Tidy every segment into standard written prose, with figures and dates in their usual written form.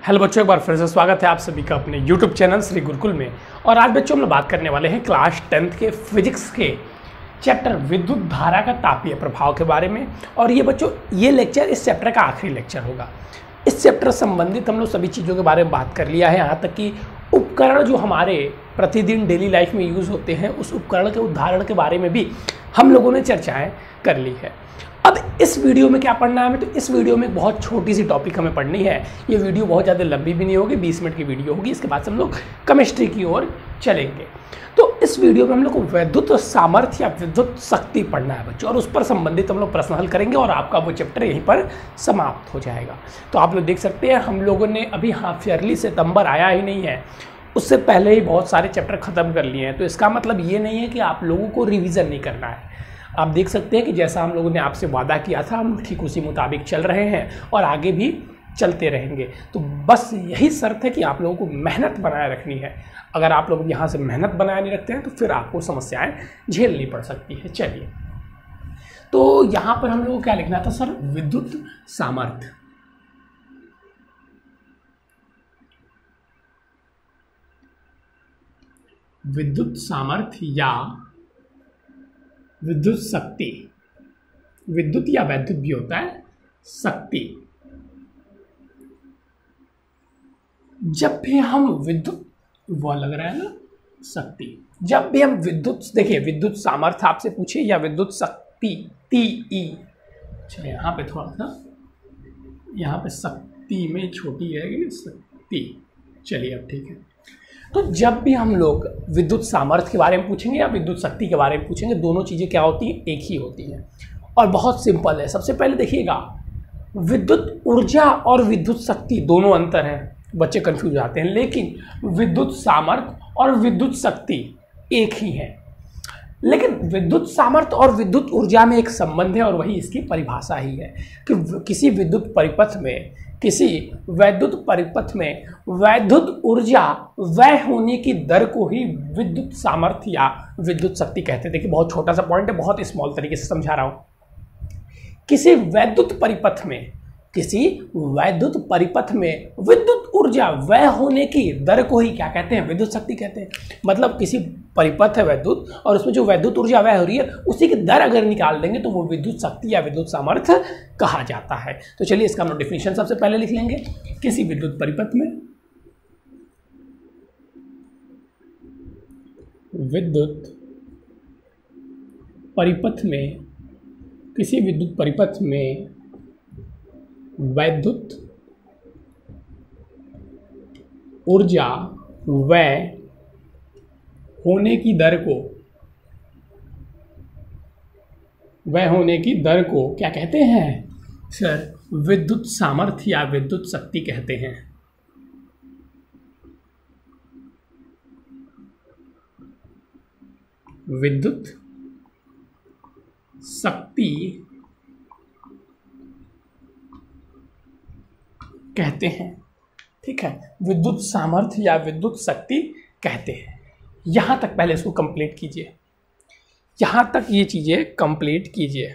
Hello बच्चों, एक बार फिर से स्वागत है आप सभी का अपने YouTube चैनल श्री गुरुकुल में। और आज बच्चों हम लोग बात करने वाले हैं क्लास 10th के फिजिक्स के चैप्टर विद्युत धारा का तापीय प्रभाव के बारे में। और ये बच्चों ये लेक्चर इस चैप्टर का आखिरी लेक्चर होगा। इस चैप्टर संबंधित हम लोग सभी चीज़ों के बारे में बात कर लिया है, यहाँ तक कि उपकरण जो हमारे प्रतिदिन डेली लाइफ में यूज़ होते हैं उस उपकरण के उदाहरण के बारे में भी हम लोगों ने चर्चाएँ कर ली है। अब इस वीडियो में क्या पढ़ना है हमें, तो इस वीडियो में बहुत छोटी सी टॉपिक हमें पढ़नी है। ये वीडियो बहुत ज़्यादा लंबी भी नहीं होगी, 20 मिनट की वीडियो होगी। इसके बाद से हम लोग केमिस्ट्री की ओर चलेंगे। तो इस वीडियो में हम लोग को विद्युत सामर्थ्य या विद्युत शक्ति पढ़ना है बच्चों, और उस पर संबंधित हम लोग प्रश्न हल करेंगे और आपका वो चैप्टर यहीं पर समाप्त हो जाएगा। तो आप लोग देख सकते हैं हम लोगों ने अभी हाफ ईयरली सितंबर आया ही नहीं है, उससे पहले ही बहुत सारे चैप्टर ख़त्म कर लिए हैं। तो इसका मतलब ये नहीं है कि आप लोगों को रिविज़न नहीं करना है। आप देख सकते हैं कि जैसा हम लोगों ने आपसे वादा किया था हम ठीक उसी मुताबिक चल रहे हैं और आगे भी चलते रहेंगे। तो बस यही शर्त है कि आप लोगों को मेहनत बनाए रखनी है। अगर आप लोग यहाँ से मेहनत बनाए नहीं रखते हैं तो फिर आपको समस्याएं झेलनी पड़ सकती है। चलिए, तो यहाँ पर हम लोगों को क्या लिखना था सर, विद्युत सामर्थ्य। विद्युत सामर्थ्य या विद्युत शक्ति, विद्युत या वैद्युत भी होता है, शक्ति। जब भी हम विद्युत, वो लग रहा है ना, शक्ति, जब भी हम विद्युत, देखिए विद्युत सामर्थ्य आपसे पूछे या विद्युत शक्ति, टी। अच्छा यहाँ पे थोड़ा सा, यहाँ पे शक्ति में छोटी है शक्ति। चलिए अब ठीक है। तो जब भी हम लोग विद्युत सामर्थ्य के बारे में पूछेंगे या विद्युत शक्ति के बारे में पूछेंगे, दोनों चीज़ें क्या होती हैं, एक ही होती हैं और बहुत सिंपल है। सबसे पहले देखिएगा, विद्युत ऊर्जा और विद्युत शक्ति दोनों अंतर हैं, बच्चे कंफ्यूज आते हैं। लेकिन विद्युत सामर्थ्य और विद्युत शक्ति एक ही है। लेकिन विद्युत सामर्थ्य और विद्युत ऊर्जा में एक संबंध है और वही इसकी परिभाषा ही है कि किसी विद्युत परिपथ में, किसी वैद्युत परिपथ में वैद्युत ऊर्जा वह होने की दर को ही विद्युत सामर्थ्य या विद्युत शक्ति कहते हैं। देखिए बहुत छोटा सा पॉइंट है, बहुत स्मॉल तरीके से समझा रहा हूँ। किसी वैद्युत परिपथ में, किसी वैद्युत परिपथ में विद्युत ऊर्जा वह होने की दर को ही क्या कहते हैं, विद्युत शक्ति कहते हैं। मतलब किसी परिपथ है वैद्युत और उसमें जो वैद्युत ऊर्जा वह हो रही है उसी की दर अगर निकाल देंगे तो वो विद्युत शक्ति या विद्युत सामर्थ्य कहा जाता है। तो चलिए इसका हम डेफिनेशन सबसे पहले लिख लेंगे। किसी विद्युत परिपथ में, विद्युत परिपथ में, किसी विद्युत परिपथ में वैद्युत ऊर्जा वह होने की दर को, वह होने की दर को क्या कहते हैं सर, विद्युत सामर्थ्य या विद्युत शक्ति कहते हैं। विद्युत शक्ति कहते हैं, ठीक है, विद्युत सामर्थ्य या विद्युत शक्ति कहते हैं। यहां तक पहले इसको कंप्लीट कीजिए, यहां तक ये चीजें कंप्लीट कीजिए।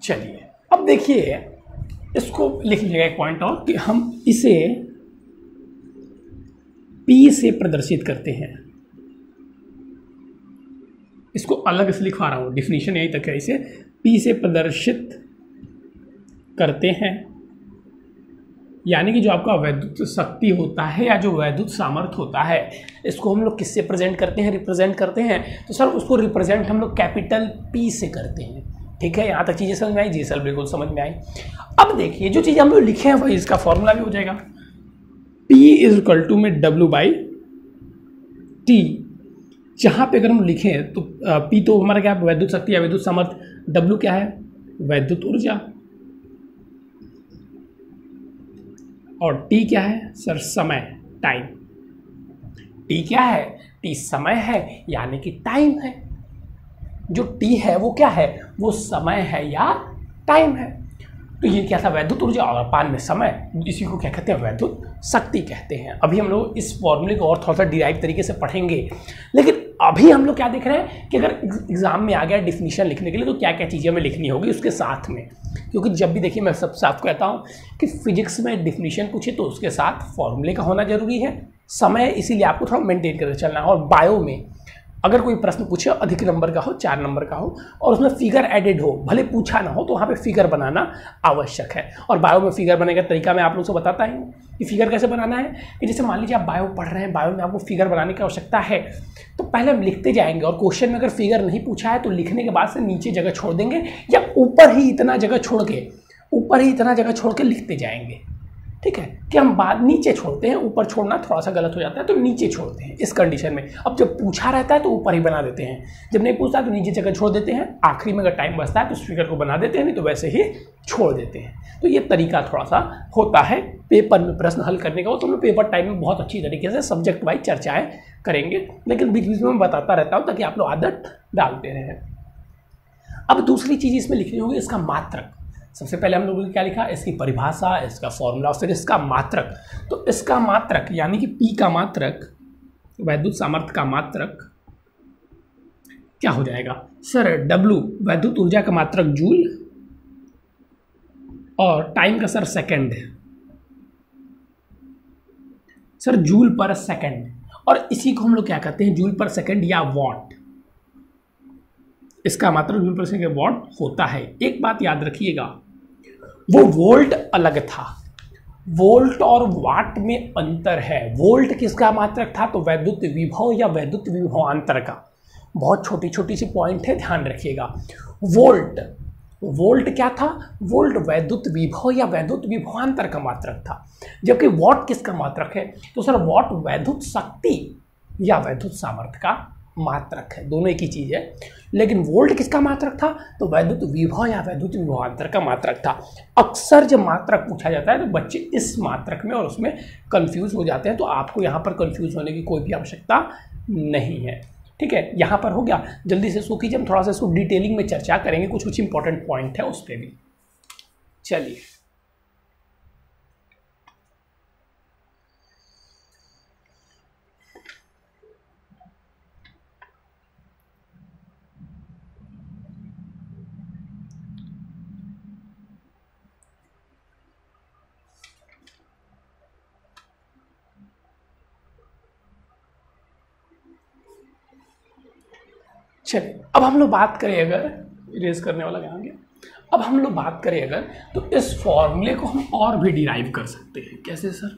चलिए अब देखिए, इसको लिख लीजिएगा एक पॉइंट और कि हम इसे P से प्रदर्शित करते हैं। इसको अलग से लिखवा रहा हूँ, डिफिनीशन यही तक है। इसे P से प्रदर्शित करते हैं, यानी कि जो आपका वैद्युत शक्ति होता है या जो वैद्युत सामर्थ्य होता है, इसको हम लोग किससे प्रेजेंट करते हैं, रिप्रेजेंट करते हैं। तो सर उसको रिप्रेजेंट हम लोग कैपिटल P से करते हैं। ठीक है, यहाँ तक चीज़ें समझ में आई? जी सर बिल्कुल समझ में आई। अब देखिए जो चीज़ हम लोग लिखे हैं वही इसका फॉर्मूला भी हो जाएगा। P = में W/T। जहाँ पे अगर हम लिखें तो P तो हमारा क्या है, वैद्युत शक्ति या विद्युत सामर्थ्य, W क्या है, वैद्युत ऊर्जा, और T क्या है सर, समय, टाइम। T क्या है, T समय है यानी कि टाइम है। जो T है वो क्या है, वो समय है या टाइम है। तो ये क्या था, वैद्युत ऊर्जा, और अपान में समय, इसी को क्या कहते हैं, वैद्युत शक्ति कहते हैं। अभी हम लोग इस फॉर्मूले को और थोड़ा सा डिराइव तरीके से पढ़ेंगे, लेकिन अभी हम लोग क्या देख रहे हैं कि अगर एग्जाम में आ गया डिफिनीशन लिखने के लिए तो क्या क्या चीज़ें हमें लिखनी होगी उसके साथ में, क्योंकि जब भी देखिए मैं सबसे आपको कहता हूँ कि फिजिक्स में डिफिनीशन पूछे तो उसके साथ फॉर्मूले का होना जरूरी है, समय इसीलिए आपको थोड़ा मेंटेन करके चलना है। और बायो में अगर कोई प्रश्न पूछे अधिक नंबर का हो, 4 नंबर का हो और उसमें फिगर एडेड हो, भले पूछा ना हो तो वहाँ पे फिगर बनाना आवश्यक है। और बायो में फिगर बनाने का तरीका मैं आप लोगों से बताता ही हूँ कि फिगर कैसे बनाना है। कि जैसे मान लीजिए आप बायो पढ़ रहे हैं, बायो में आपको फिगर बनाने की आवश्यकता है, तो पहले हम लिखते जाएंगे और क्वेश्चन में अगर फिगर नहीं पूछा है तो लिखने के बाद से नीचे जगह छोड़ देंगे या ऊपर ही इतना जगह छोड़ के लिखते जाएंगे। ठीक है, कि हम बाद नीचे छोड़ते हैं, ऊपर छोड़ना थोड़ा सा गलत हो जाता है तो नीचे छोड़ते हैं इस कंडीशन में। अब जब पूछा रहता है तो ऊपर ही बना देते हैं, जब नहीं पूछता तो नीचे जगह छोड़ देते हैं, आखिरी में अगर टाइम बचता है तो स्पीकर को बना देते हैं, नहीं तो वैसे ही छोड़ देते हैं। तो ये तरीका थोड़ा सा होता है पेपर में प्रश्न हल करने का। वो तो हम पेपर टाइम में बहुत अच्छी तरीके से सब्जेक्ट वाइज चर्चाएँ करेंगे, लेकिन बीच बीच में मैं बताता रहता हूँ ताकि आप लोग आदत डालते रहें। अब दूसरी चीज़ इसमें लिखनी होगी इसका मात्रक। सबसे पहले हम लोगों ने क्या लिखा, इसकी परिभाषा, इसका फॉर्मूला, फिर इसका मात्रक। तो इसका मात्रक यानी कि P का मात्रक, वैद्युत सामर्थ्य का मात्रक क्या हो जाएगा सर, W वैद्युत ऊर्जा का मात्रक जूल और टाइम का सर सेकंड सर, जूल पर सेकंड। और इसी को हम लोग क्या कहते हैं, जूल पर सेकंड या वॉट। इसका मात्रक जूल पर सेकंड वॉट होता है। एक बात याद रखिएगा, वो वोल्ट अलग था, वोल्ट और वाट में अंतर है। वोल्ट किसका मात्रक था, तो वैद्युत विभव या वैद्युत विभवांतर का। बहुत छोटी छोटी सी पॉइंट है, ध्यान रखिएगा। वोल्ट क्या था, वोल्ट वैद्युत विभव या वैद्युत विभवांतर का मात्रक था। जबकि वॉट किसका मात्रक है, तो सर वॉट वैद्युत शक्ति या वैद्युत सामर्थ्य का मात्रक है, दोनों एक ही चीज है। लेकिन वोल्ट किसका मात्रक था, तो वैद्युत विभव या वैद्युत विभवांतर का मात्रक था। अक्सर जब मात्रक पूछा जाता है तो बच्चे इस मात्रक में और उसमें कंफ्यूज हो जाते हैं, तो आपको यहाँ पर कंफ्यूज होने की कोई भी आवश्यकता नहीं है। ठीक है, यहाँ पर हो गया। जल्दी से इसको कीजिए, हम थोड़ा सा इसको डिटेलिंग में चर्चा करेंगे, कुछ कुछ इंपॉर्टेंट पॉइंट है उस पर भी। चलिए चलिए, अब हम लोग बात करें, अगर इरेज करने वाला यहाँ गया, अब हम लोग बात करें अगर, तो इस फॉर्मूले को हम और भी डिराइव कर सकते हैं। कैसे सर,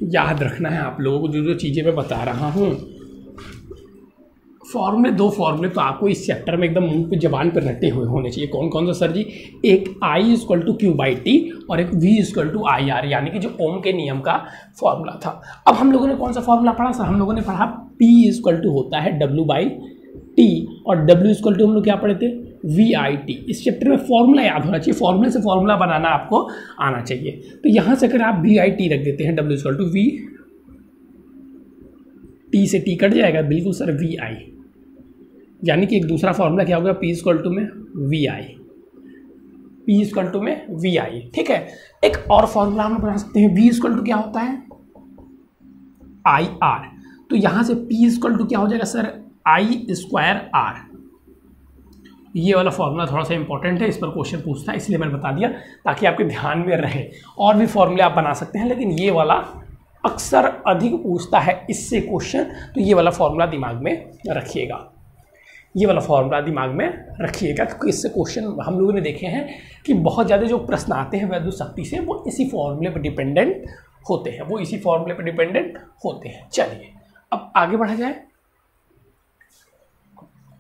याद रखना है आप लोगों को जो जो चीज़ें मैं बता रहा हूँ। फॉर्मूले, दो फॉर्मूले तो आपको इस चैप्टर में एकदम मुंह पे जबान पर रटे हुए होने चाहिए। कौन कौन सा सर जी, एक I = Q/T और एक V = IR, यानी कि जो ओम के नियम का फॉर्मूला था। अब हम लोगों ने कौन सा फॉर्मूला पढ़ा सर, हम लोगों ने पढ़ा P = होता है W/T और W = हम लोग क्या पढ़े थे, VIT। इस चैप्टर में फॉर्मूला याद होना चाहिए, फॉर्मूले से फॉर्मूला बनाना आपको आना चाहिए। तो यहाँ से अगर आप VIT रख देते हैं, W = V, T से T कट जाएगा, बिल्कुल सर VI, यानी कि एक दूसरा फॉर्मूला क्या होगा, P = में VI, P = में VI। ठीक है, एक और फॉर्मूला हम बना सकते हैं, V = क्या होता है, IR। तो यहां से P = क्या हो जाएगा सर, I²R। ये वाला फॉर्मूला थोड़ा सा इंपॉर्टेंट है, इस पर क्वेश्चन पूछता है, इसलिए मैंने बता दिया ताकि आपके ध्यान में रहे। और भी फॉर्मूले आप बना सकते हैं, लेकिन ये वाला अक्सर अधिक पूछता है इससे क्वेश्चन, तो ये वाला फॉर्मूला दिमाग में रखिएगा, ये वाला फॉर्मूला दिमाग में रखिएगा, क्योंकि इससे क्वेश्चन हम लोगों ने देखे हैं कि बहुत ज़्यादा जो प्रश्न आते हैं वैद्युत शक्ति से वो इसी फॉर्मूले पर डिपेंडेंट होते हैं, वो इसी फॉर्मूले पर डिपेंडेंट होते हैं। चलिए अब आगे बढ़ा जाए।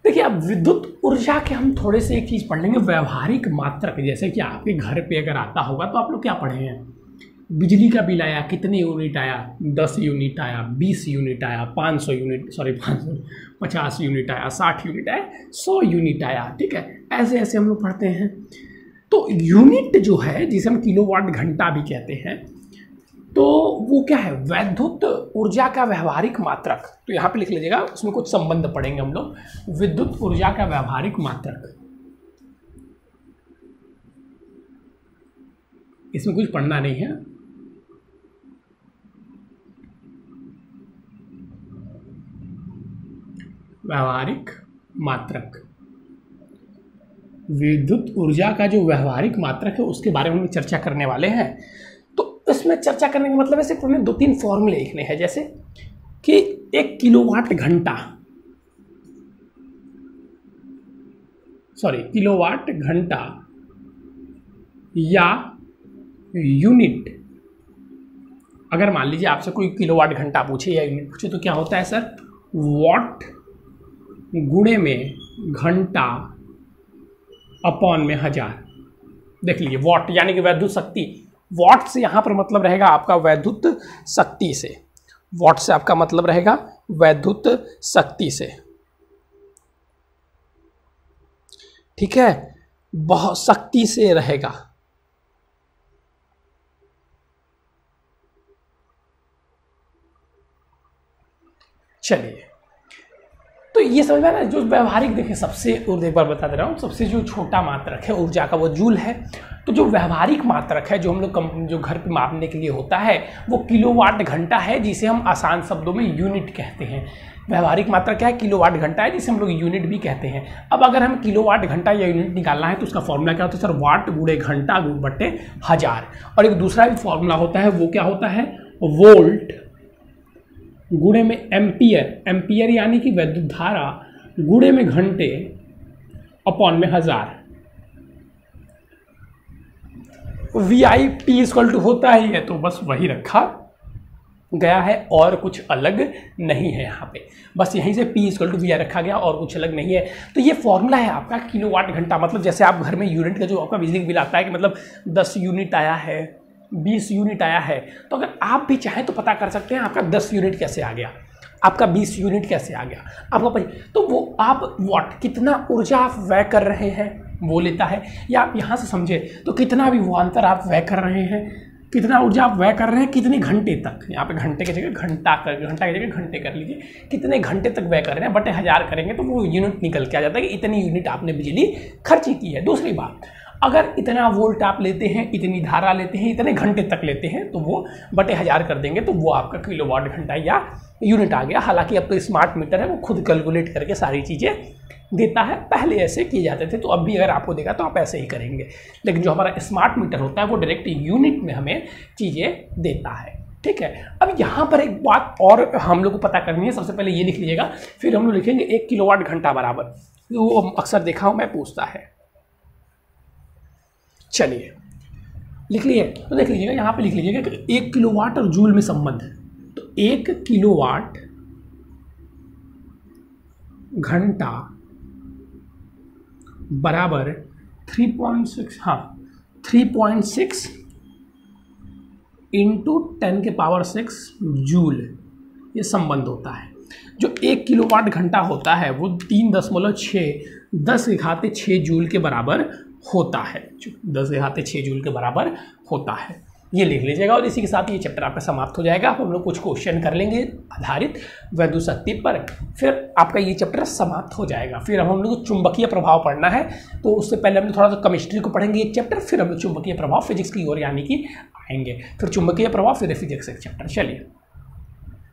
देखिए, अब विद्युत ऊर्जा के हम थोड़े से एक चीज़ पढ़ लेंगे, व्यवहारिक मात्रक। जैसे कि आपके घर पे अगर आता होगा तो आप लोग क्या पढ़े हैं, बिजली का बिल आया, कितने यूनिट आया, 10 यूनिट आया, 20 यूनिट आया, 500 यूनिट, सॉरी 50 यूनिट आया, 60 यूनिट आया, 100 यूनिट आया। ठीक है, ऐसे ऐसे हम लोग पढ़ते हैं। तो यूनिट जो है, जिसे हम किलोवाट घंटा भी कहते हैं, तो वो क्या है, वैद्युत ऊर्जा का व्यवहारिक मात्रक। तो यहाँ पे लिख लीजिएगा, उसमें कुछ संबंध पढ़ेंगे हम लोग, विद्युत ऊर्जा का व्यवहारिक मात्रक। इसमें कुछ पढ़ना नहीं है, व्यावहारिक मात्रक। विद्युत ऊर्जा का जो व्यावहारिक मात्रक है उसके बारे में हम चर्चा करने वाले हैं। तो इसमें चर्चा करने का मतलब है सिर्फ हमें 2-3 फॉर्मूले लिखने हैं, जैसे कि 1 किलोवाट घंटा या यूनिट। अगर मान लीजिए आपसे कोई किलोवाट घंटा पूछे या यूनिट पूछे तो क्या होता है सर, वॉट गुणे में घंटा अपॉन में 1000। देख लीजिए वॉट यानी कि वैद्युत शक्ति, वॉट से यहां पर मतलब रहेगा आपका वैद्युत शक्ति से, वॉट से आपका मतलब रहेगा वैद्युत शक्ति से, ठीक है, बहुत शक्ति से रहेगा। चलिए तो ये समझ में आ रहा है। जो व्यवहारिक देखिए सबसे, और एक बार बता दे रहा हूँ, सबसे जो छोटा मात्रक है ऊर्जा का वो जूल है। तो जो व्यवहारिक मात्रक है जो हम लोग जो घर पे मापने के लिए होता है वो किलोवाट घंटा है, जिसे हम आसान शब्दों में यूनिट कहते हैं। व्यवहारिक मात्रक क्या है, किलोवाट घंटा है, जिसे हम लोग यूनिट भी कहते हैं। अब अगर हम किलोवाट घंटा या यूनिट निकालना है तो उसका फॉर्मूला क्या होता है सर, वाट गुणे घंटा बटे 1000। और एक दूसरा भी फॉर्मूला होता है, वो क्या होता है, वोल्ट गुणे में एम्पियर, एम्पियर यानी कि विद्युत धारा गुणे में घंटे अपॉन में 1000। VIP इक्वल टू होता ही है, तो बस वही रखा गया है और कुछ अलग नहीं है यहाँ पे, बस यहीं से P इक्वल टू VI रखा गया और कुछ अलग नहीं है। तो ये फॉर्मूला है आपका किलोवाट घंटा। मतलब जैसे आप घर में यूनिट का जो आपका बिजली बिल आता है कि मतलब 10 यूनिट आया है, 20 यूनिट आया है, तो अगर आप भी चाहें तो पता कर सकते हैं आपका 10 यूनिट कैसे आ गया, आपका 20 यूनिट कैसे आ गया, आपका तो वो आप वाट कितना ऊर्जा आप व्यय कर रहे हैं वो लेता है। या आप यहाँ से समझे तो कितना भी विभवांतर आप व्यय कर रहे हैं, कितना ऊर्जा आप व्यय कर रहे हैं, कितने घंटे तक, यहाँ पे घंटे की जगह घंटा की जगह घंटे कर लीजिए, कितने घंटे तक व्यय कर रहे हैं बटे 1000 करेंगे तो वो यूनिट निकल के आ जाता है कि इतनी यूनिट आपने बिजली खर्ची की है। दूसरी बात, अगर इतना वोल्ट आप लेते हैं, इतनी धारा लेते हैं, इतने घंटे तक लेते हैं तो वो बटे 1000 कर देंगे तो वो आपका किलोवाट घंटा या यूनिट आ गया। हालांकि अब तो स्मार्ट मीटर है, वो खुद कैलकुलेट करके सारी चीज़ें देता है, पहले ऐसे किए जाते थे, तो अब भी अगर आपको देगा तो आप ऐसे ही करेंगे। लेकिन जो हमारा स्मार्ट मीटर होता है वो डायरेक्ट यूनिट में हमें चीज़ें देता है, ठीक है। अब यहाँ पर एक बात और हम लोग को पता करनी है, सबसे पहले ये लिख लीजिएगा, फिर हम लोग लिखेंगे 1 किलोवाट घंटा बराबर, वो अक्सर देखा हूँ मैं पूछता है। चलिए लिख लिए, तो देख लीजिएगा यहाँ पे लिख लीजिएगा कि 1 किलोवाट और जूल में संबंध है, तो 1 किलोवाट घंटा बराबर 3.6, हाँ 3.6 इंटू 10⁶ जूल, ये संबंध होता है। जो 1 किलोवाट घंटा होता है वो 3.6 10⁶ जूल के बराबर होता है, 10⁶ जूल के बराबर होता है, ये लिख लीजिएगा। और इसी के साथ ये चैप्टर आपका समाप्त हो जाएगा। अब हम लोग कुछ क्वेश्चन कर लेंगे आधारित वैद्युत शक्ति पर, फिर आपका ये चैप्टर समाप्त हो जाएगा। फिर अब हम लोग को चुंबकीय प्रभाव पढ़ना है, तो उससे पहले हम लोग थोड़ा सा केमिस्ट्री को पढ़ेंगे एक चैप्टर, फिर हम लोग चुंबकीय प्रभाव फिजिक्स की ओर यानी कि आएंगे, फिर चुंबकीय प्रभाव फिर फिजिक्स एक चैप्टर। चलिए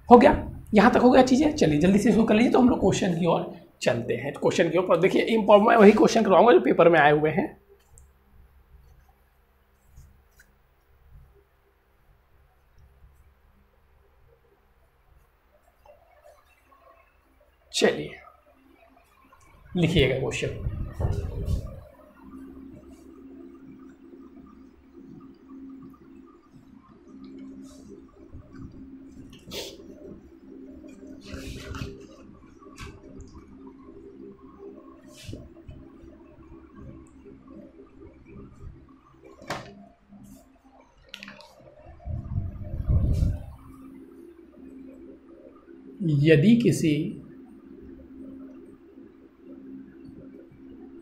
हो गया, यहाँ तक हो गया चीज़ें। चलिए जल्दी से शुरू कर लीजिए, तो हम लोग क्वेश्चन की ओर चलते हैं। क्वेश्चन के ऊपर देखिए, मैं वही क्वेश्चन करवाऊंगा जो पेपर में आए हुए हैं। चलिए लिखिएगा क्वेश्चन। यदि किसी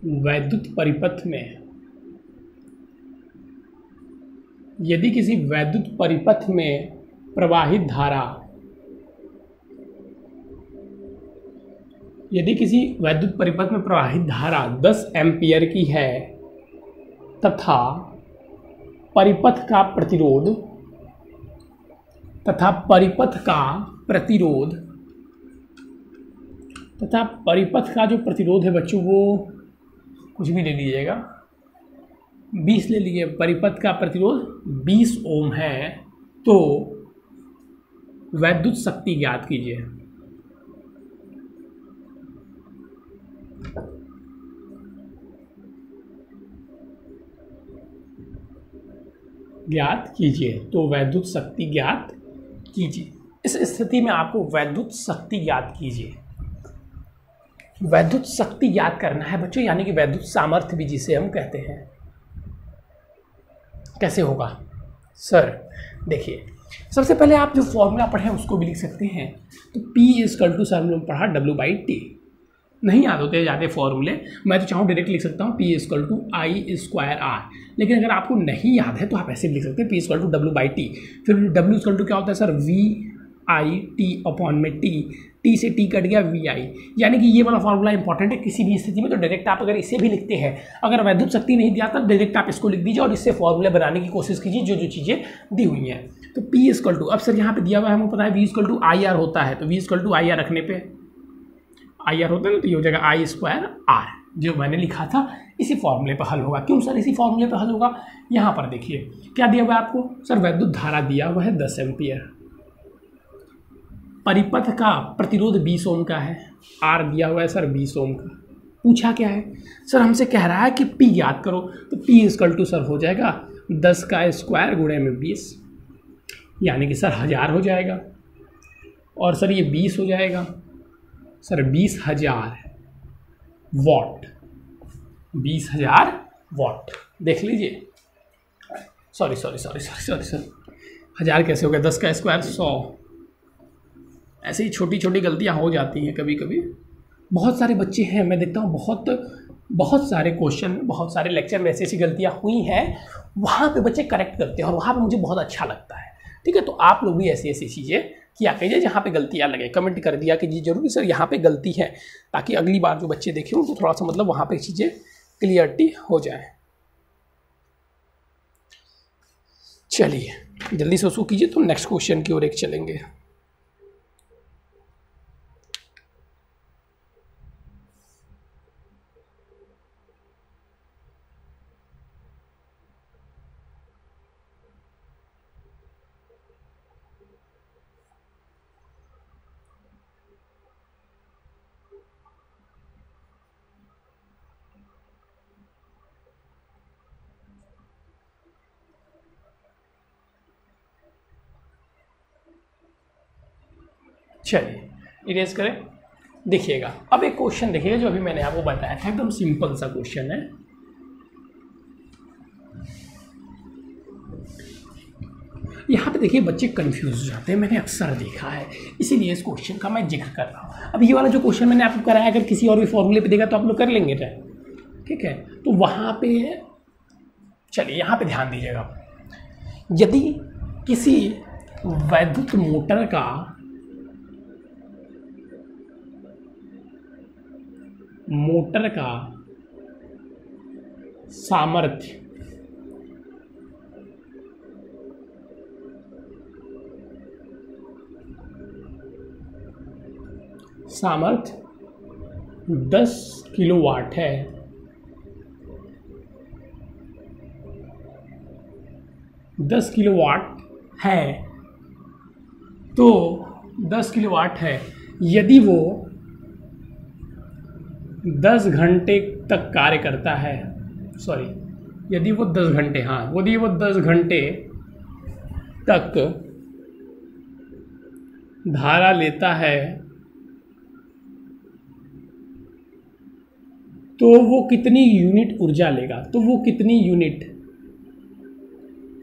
वैद्युत परिपथ में प्रवाहित धारा, यदि किसी वैद्युत परिपथ में प्रवाहित धारा 10 एम्पियर की है तथा परिपथ का प्रतिरोध तथा परिपथ का जो प्रतिरोध है बच्चों वो कुछ भी ले लीजिएगा, 20 ले लीजिए। परिपथ का प्रतिरोध 20 ओम है, तो वैद्युत शक्ति ज्ञात कीजिए। ज्ञात कीजिए, तो वैद्युत शक्ति ज्ञात कीजिए। इस स्थिति में आपको वैद्युत शक्ति ज्ञात कीजिए। वैद्युत शक्ति ज्ञात करना है बच्चों, यानी कि वैद्युत सामर्थ्य भी जिसे हम कहते हैं। कैसे होगा सर? देखिए, सबसे पहले आप जो फॉर्मूला पढ़े हैं उसको भी लिख सकते हैं। तो P = सर हमने पढ़ा W/T। नहीं याद होते जाते फॉर्मूले, मैं तो चाहूँ डायरेक्ट लिख सकता हूँ P = I²R। लेकिन अगर आपको नहीं याद है तो आप ऐसे भी लिख सकते हैं P = W/T। फिर W क्या होता है सर? VI/T/T। T से T कट गया, VI। यानी कि ये वाला फॉर्मूला इंपॉर्टेंट है किसी भी स्थिति में। तो डायरेक्ट आप अगर इसे भी लिखते हैं, अगर वैद्युत शक्ति नहीं दिया तब डायरेक्ट आप इसको लिख दीजिए और इससे फॉर्मूले बनाने की कोशिश कीजिए जो जो चीज़ें दी हुई हैं। तो P = अब सर यहाँ पे दिया हुआ है, हमको पता है V = IR होता है। तो V = IR रखने पे IR होता है ना, तो ये हो जाएगा I²R। जो मैंने लिखा था इसी फॉर्मूले पर हल होगा। क्यों सर इसी फॉर्मूले पर हल होगा? यहाँ पर देखिए क्या दिया हुआ है आपको सर? वैद्युत धारा दिया हुआ है 10 एम्पियर। परिपथ का प्रतिरोध 20 ओम का है। R दिया हुआ है सर 20 ओम का। पूछा क्या है सर? हमसे कह रहा है कि P ज्ञात करो। तो P = सर हो जाएगा 10 का स्क्वायर गुणे में 20, यानी कि सर 1000 हो जाएगा। और सर ये 20 हो जाएगा सर 20,000 वॉट। 20,000 वॉट। देख लीजिए, सॉरी 1000 कैसे हो गया? 10 का स्क्वायर 100। ऐसे ही छोटी छोटी गलतियां हो जाती हैं कभी कभी। बहुत सारे बच्चे हैं, मैं देखता हूँ बहुत सारे क्वेश्चन, बहुत सारे लेक्चर में ऐसी ऐसी गलतियाँ हुई हैं, वहाँ पे बच्चे करेक्ट करते हैं और वहाँ पे मुझे बहुत अच्छा लगता है। ठीक है, तो आप लोग भी ऐसी ऐसी चीज़ें किया कीजिए जहाँ पे गलतियाँ लगे। कमेंट कर दिया कि जी जरूर सर यहाँ पे गलती है, ताकि अगली बार जो बच्चे देखें उनको थोड़ा सा मतलब वहाँ पे चीज़ें क्लियरिटी हो जाए। चलिए जल्दी से उसको कीजिए, तो नेक्स्ट क्वेश्चन की ओर एक चलेंगे। चलिए इरेज करें। देखिएगा अब एक क्वेश्चन देखिएगा जो अभी मैंने आपको बताया था, एकदम सिंपल सा क्वेश्चन है। यहाँ पे देखिए बच्चे कंफ्यूज हो जाते हैं, मैंने अक्सर देखा है, इसीलिए इस क्वेश्चन का मैं जिक्र कर रहा हूँ। अब ये वाला जो क्वेश्चन मैंने आपको कराया, अगर किसी और भी फॉर्मूले पे देगा तो आप लोग कर लेंगे क्या? ठीक है, तो वहाँ पे चलिए यहाँ पे ध्यान दीजिएगा। यदि किसी वैद्युत मोटर का सामर्थ्य सामर्थ्य 10 किलोवाट है, तो 10 किलोवाट है। यदि वो 10 घंटे तक कार्य करता है, यदि वो 10 घंटे तक धारा लेता है तो वो कितनी यूनिट ऊर्जा लेगा? तो वो कितनी यूनिट,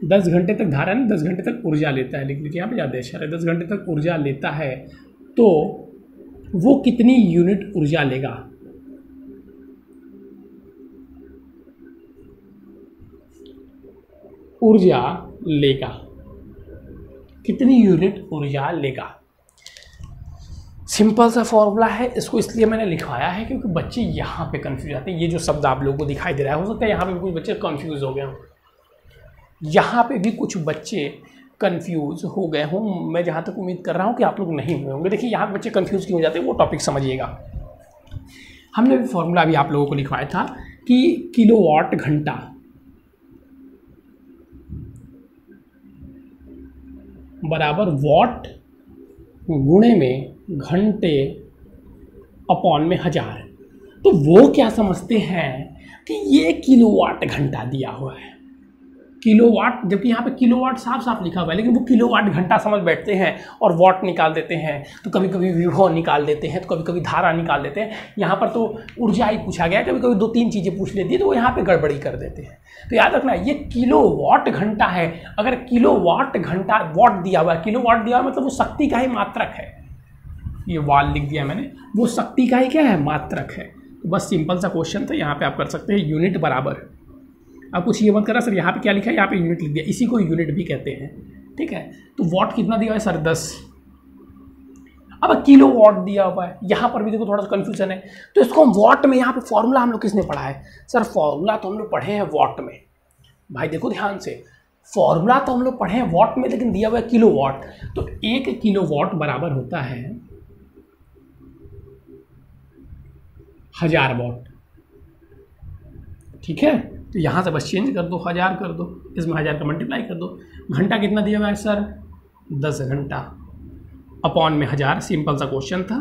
10 घंटे तक धारा नहीं, 10 घंटे तक ऊर्जा लेता है, लिख लीजिए यहाँ पे ज़्यादा इशारा है, 10 घंटे तक ऊर्जा लेता है तो वो कितनी यूनिट ऊर्जा लेगा? कितनी यूनिट ऊर्जा लेगा? सिंपल सा फॉर्मूला है, इसको इसलिए मैंने लिखवाया है क्योंकि बच्चे यहाँ पे कंफ्यूज आते हैं। ये जो शब्द आप लोगों को दिखाई दे रहा है, हो सकता है यहाँ पे भी कुछ बच्चे कंफ्यूज हो गए हों, यहाँ पे भी कुछ बच्चे कंफ्यूज हो गए हों। मैं जहाँ तक उम्मीद कर रहा हूँ कि आप लोग नहीं हुए होंगे। देखिए यहाँ पे बच्चे कंफ्यूज क्यों हो जाते हैं वो टॉपिक समझिएगा। हमने भी फॉर्मूला अभी आप लोगों को लिखवाया था कि किलोवाट घंटा बराबर वॉट गुणे में घंटे अपॉन में 1000। तो वो क्या समझते हैं कि ये किलोवाट घंटा दिया हुआ है, किलोवाट, जबकि यहाँ पे किलोवाट साफ साफ लिखा हुआ है, लेकिन वो किलोवाट घंटा समझ बैठते हैं और वॉट निकाल देते हैं, तो कभी कभी विभव निकाल देते हैं, तो कभी कभी धारा निकाल देते हैं। यहाँ पर तो ऊर्जा ही पूछा गया, कभी कभी 2-3 चीज़ें पूछ लेती है तो वो यहाँ पे गड़बड़ी कर देते हैं। तो याद रखना ये किलोवाट घंटा है। अगर किलोवाट घंटा, वॉट दिया हुआ है, किलोवाट दिया हुआ है मतलब वो शक्ति का ही मात्रक है। ये वाल लिख दिया मैंने, वो शक्ति का ही क्या है, मात्रक है। तो बस सिंपल सा क्वेश्चन था, यहाँ पे आप कर सकते हैं यूनिट बराबर। अब कुछ ये मत करा सर यहाँ पे क्या लिखा है, यहाँ पे यूनिट लिख दिया, इसी को यूनिट भी कहते हैं, ठीक है। तो वॉट कितना दिया हुआ है सर 10। अब किलो वॉट दिया हुआ है, यहाँ पर भी देखो थोड़ा सा कन्फ्यूजन है, तो इसको हम वॉट में, यहाँ पे फॉर्मूला हम लोग किसने पढ़ा है सर, फॉर्मूला तो हम लोग पढ़े हैं वॉट में। भाई देखो ध्यान से, फॉर्मूला तो हम लोग पढ़े हैं वॉट में, लेकिन दिया हुआ है किलो वॉट। तो 1 किलो वॉट बराबर होता है 1000 वॉट, ठीक है। तो यहाँ से बस चेंज कर दो, 1000 कर दो, इसमें 1000 का मल्टीप्लाई कर दो। घंटा कितना दिया हुआ है सर 10 घंटा, अपॉन में 1000, सिंपल सा क्वेश्चन था।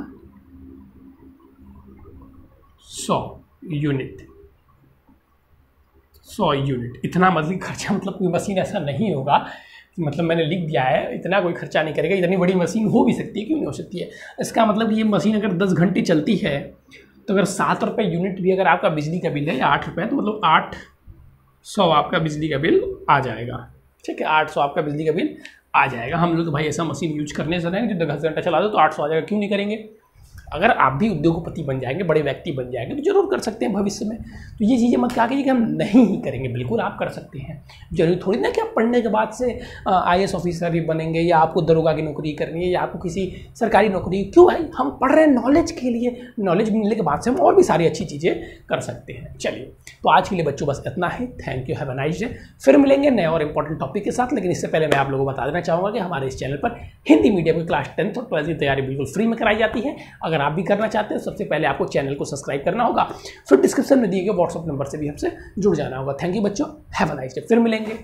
100 यूनिट, 100 यूनिट। इतना मतलब खर्चा, मतलब कोई मशीन ऐसा नहीं होगा, मतलब मैंने लिख दिया है, इतना कोई खर्चा नहीं करेगा। इतनी बड़ी मशीन हो भी सकती है, क्यों नहीं हो सकती है। इसका मतलब ये मशीन अगर 10 घंटे चलती है तो अगर 7 रुपये यूनिट भी अगर आपका बिजली का बिल है, या 8 रुपये, तो मतलब 800 आपका बिजली का बिल आ जाएगा, ठीक है। 800 आपका बिजली का बिल आ जाएगा। हम लोग तो भाई ऐसा मशीन यूज करने से नहीं, जो 10 घंटा चला दो तो 800 आ जाएगा, क्यों नहीं करेंगे। अगर आप भी उद्योगपति बन जाएंगे, बड़े व्यक्ति बन जाएंगे, तो जरूर कर सकते हैं भविष्य में। तो ये चीज़ें मत कहा कीजिए कि हम नहीं ही करेंगे, बिल्कुल आप कर सकते हैं। जरूरी थोड़ी ना कि आप पढ़ने के बाद से IAS ऑफिसर ही बनेंगे, या आपको दरोगा की नौकरी करनी है, या आपको किसी सरकारी नौकरी। क्यों भाई, हम पढ़ रहे हैं नॉलेज के लिए, नॉलेज मिलने के बाद से हम और भी सारी अच्छी चीज़ें कर सकते हैं। चलिए, तो आज के लिए बच्चों बस इतना ही। Thank you, have a nice day. फिर मिलेंगे नए और इंपॉर्टेंट टॉपिक के साथ, लेकिन इससे पहले मैं आप लोगों को बता देना चाहूँगा कि हमारे इस चैनल पर हिंदी मीडियम की क्लास 10th और 12th की तैयारी बिल्कुल फ्री में कराई जाती है। अगर आप भी करना चाहते हैं, सबसे पहले आपको चैनल को सब्सक्राइब करना होगा, फिर डिस्क्रिप्शन में दिए गए व्हाट्सएप नंबर से भी हमसे जुड़ जाना होगा। थैंक यू बच्चों, हैव अ नाइस डे। फिर मिलेंगे।